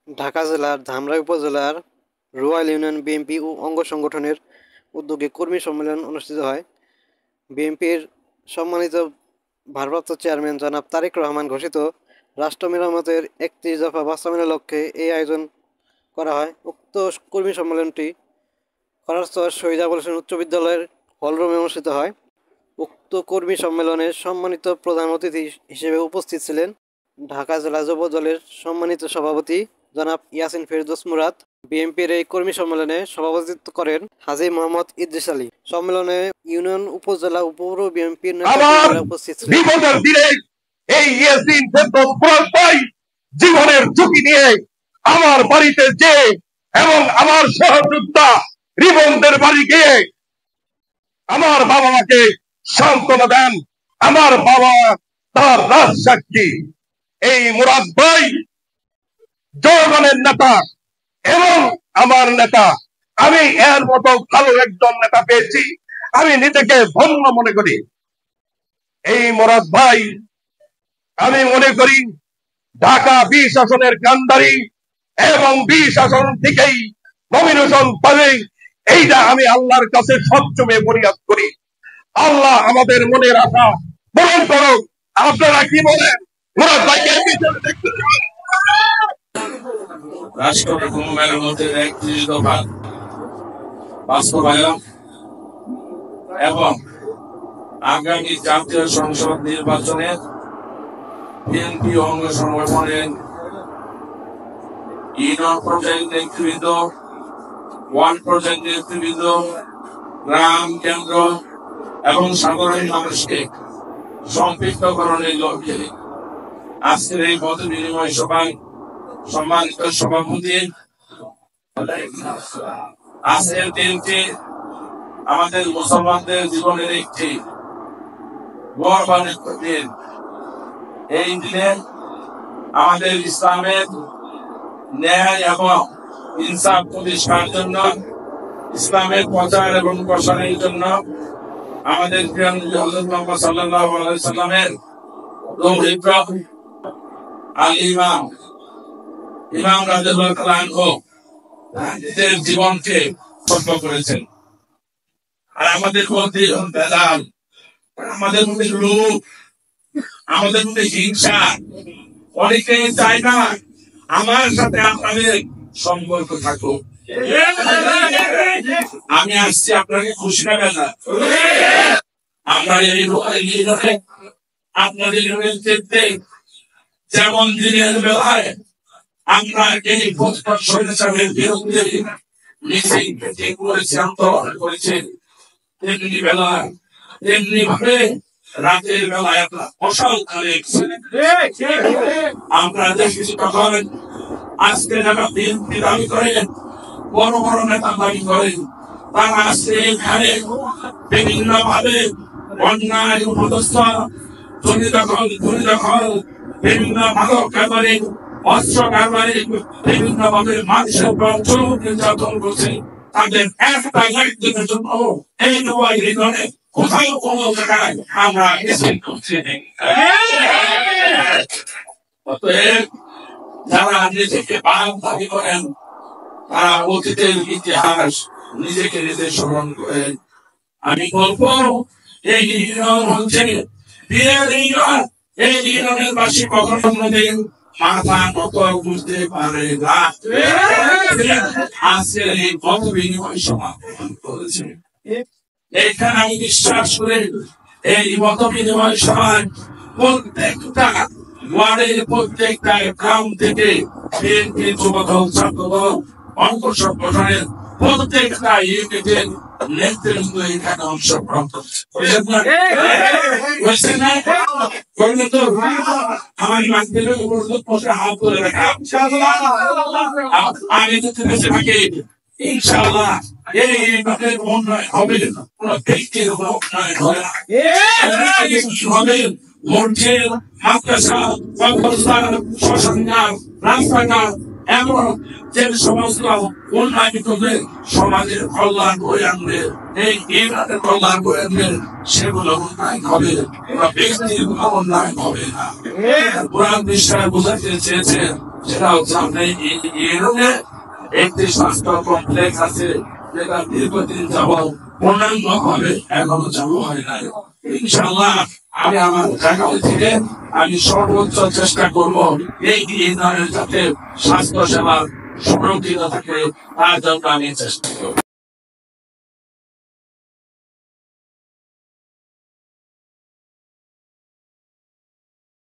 ঢাকা জেলার ধামরাই উপজেলার Ruail union BNP ও অঙ্গ সংগঠনের উদ্যোগে কর্মী সম্মেলন অনুষ্ঠিত হয়। বিএনপির সম্মানিত ভারপ্রাপ্ত চেয়ারম্যান জনাব তারেক রহমান ঘোষিত রাষ্ট্র মেরামতের ৩১ দফা বাস্তবায়নের লক্ষ্যে এই আয়োজন করা হয়। উক্ত কর্মী সম্মেলনটি খরারচর শহীদ আবুল হোসেন উচ্চ বিদ্যালয়ের হলরুমে অনুষ্ঠিত হয়। উক্ত কর্মী সম্মেলনে সম্মানিত প্রধান অতিথি হিসেবে উপস্থিত ছিলেন ঢাকা জেলা যুব দলের সম্মানিত সভাপতি জনাব ইয়াসিন ফেরদৌস মুরাদ। বিএনপির এই কর্মী সম্মেলনে সভাপতিত্ব করেন হাজী মোহাম্মদ ইদ্রিস আলী। সম্মেলনে ইউনিয়ন, উপজেলা ও পৌর বিএনপির নেতাকর্মীরা উপস্থিত ছিলেন। বিপদের দিনে এই ইয়াসিন ফেরদৌস মুরাদ ভাই জীবনের ঝুঁকি নিয়ে আমার বাড়িতে যে এবং আমার সহযোদ্ধা রিবনদের বাড়ি গিয়ে আমার বাবা মাকে সান্ত্বনা দেন। আমার বাবা তার রাজসাক্ষী। এই মুরাদ ভাই জনগণের নেতা এবং আমার নেতা। আমি এর মতো ভালো একজন নেতা পেয়েছি, আমি নিজেকে ধন্য মনে করি। এই মুরাদ ভাই, আমি মনে করি ঢাকা ২০ আসনের কান্ডারি এবং ২০ আসন থেকেই নমিনেশন পাবে, এইটা আমি আল্লাহর কাছে সবচেয়ে ফরিয়াদ করি। আল্লাহ আমাদের মনের আশা পূরণ করুক। আপনারা কি বলেন? মুরাদ ভাইকে দেখতে চান? রাষ্ট্র মেরামতের ৩১ দফা বাস্তবায়ন এবং আগামী জাতীয় সংসদ নির্বাচনের বিএনপি অঙ্গ সংগঠনের ইউনিয়ন পর্যায়ের নেতৃবৃন্দ, ওয়ার্ড পর্যায়ের নেতৃবৃন্দ, গ্রাম কেন্দ্র এবং সাধারণ মানুষকে সম্পৃক্তকরণের লক্ষ্যে আজকের এই মত বিনিময় সভায় সম্মানিত সভাপতি, আজকের দিনটি আমাদের মুসলমানদের জীবনের একটি গৌরবান্বিত দিন। এই দিনে আমাদের ইসলামের ন্যায় এবং ইনসাফ প্রতিষ্ঠার জন্য, ইসলামের প্রচার এবং প্রসারের জন্য আমাদের প্রিয় নবী হযরত মুহাম্মদ সাল্লাল্লাহু আলাইহি সাল্লামের দৌহিত্র ইমাম রাদিয়াল্লাহু তাআলা আনহু নিজের জীবনকে উৎসর্গ করেছেন। আর আমাদের মধ্যে বেদাল, আমাদের মধ্যে লোভ, আমাদের মধ্যে হিংসা, অনেকেই চায় না আমার সাথে আপনাদের সম্পর্ক থাকুক। আমি আসছি আপনাকে খুশি রাখবেন না। আমরা আপনাদের যেমন দিনের বেলায় আমরা এই স্বৈরাচারের বিরুদ্ধে মিছিল করেছি, আন্দোলন করেছি, তেমনি বেলায় তেমনি ভাবে রাতের বেলায় আপনার অসালকালে আমরা দেখেছি। তখন আজকে যারা বিএনপি দাবি করেন, বড় বড় নেতা দাবি করেন, তারা আজকে এখানে বিভিন্ন ভাবে অন্যায় উপদেষ্টা, জমি দখল, ভূমি দখল, বিভিন্ন মাদক কারবারি, অস্ত্র কারবারি, বিভিন্ন ভাবে মানুষের উপর জুলুম নির্যাতন করছে। তাদের একটা একদিনের জন্য এই নয় কোথাও কোন জায়গায় আমরা মিছিল করছি। অতএব যারা নিজেকে বাম দাবি করেন, তারা অতীতের ইতিহাস নিজেকে নিজে স্মরণ করেন। আমি বলবো এই ইউনিয়ন হচ্ছে বীরের ইউনিয়ন। এই ইউনিয়নের বাসী কখনো কোনদিন মাথা নত বুঝতে পারে না। আজকের এই মত বিনিময় সমাপন করেছে। এখানে আমি বিশ্বাস করি এই মত বিনিময় সভায় প্রত্যেকটা ওয়ার্ডের, প্রত্যেকটা গ্রাম থেকে বিএনপি, যুবদল, ছাত্রদল, অঙ্গ সংগঠনের প্রত্যেকটা ইউনিটের নেতৃত্ব এখানে অংশগ্রহণ করছে। আমার মাধ্যমে হাত ধরে রাখা, আমি যদি বেঁচে থাকি ইনশাআল্লাহ এই উন্নয়ন হবে, কোন ব্যক্তির উন্নয়ন হবে। মসজিদ, মাদ্রাসা, কবরস্থান, শ্মশানঘাট, রাস্তাঘাট এমন যে সমস্ত উন্নয়ন করবে, সমাজের কল্যাণ বয়ে আনবে, এই ইউনিয়নের কল্যাণ বয়ে আনবে, সেগুলো উন্নয়ন হবে, ব্যক্তির উন্নয়ন হবে না। কোরআন বিষয়ে বোঝাতে চেয়েছেন সেটা হচ্ছে আপনার ইউনিয়নে একটি স্বাস্থ্য কমপ্লেক্স আছে, যেটা দীর্ঘদিন যাবৎ পূর্ণাঙ্গ ভাবে এখনো চালু হয় নাই। ইনশাআল্লাহ আমি আমার জায়গা থেকে আমি সর্বোচ্চ চেষ্টা করব এই ইউনিয়নের যাতে স্বাস্থ্য সেবা সুরক্ষিত থাকে, তার জন্য আমি চেষ্টা করব।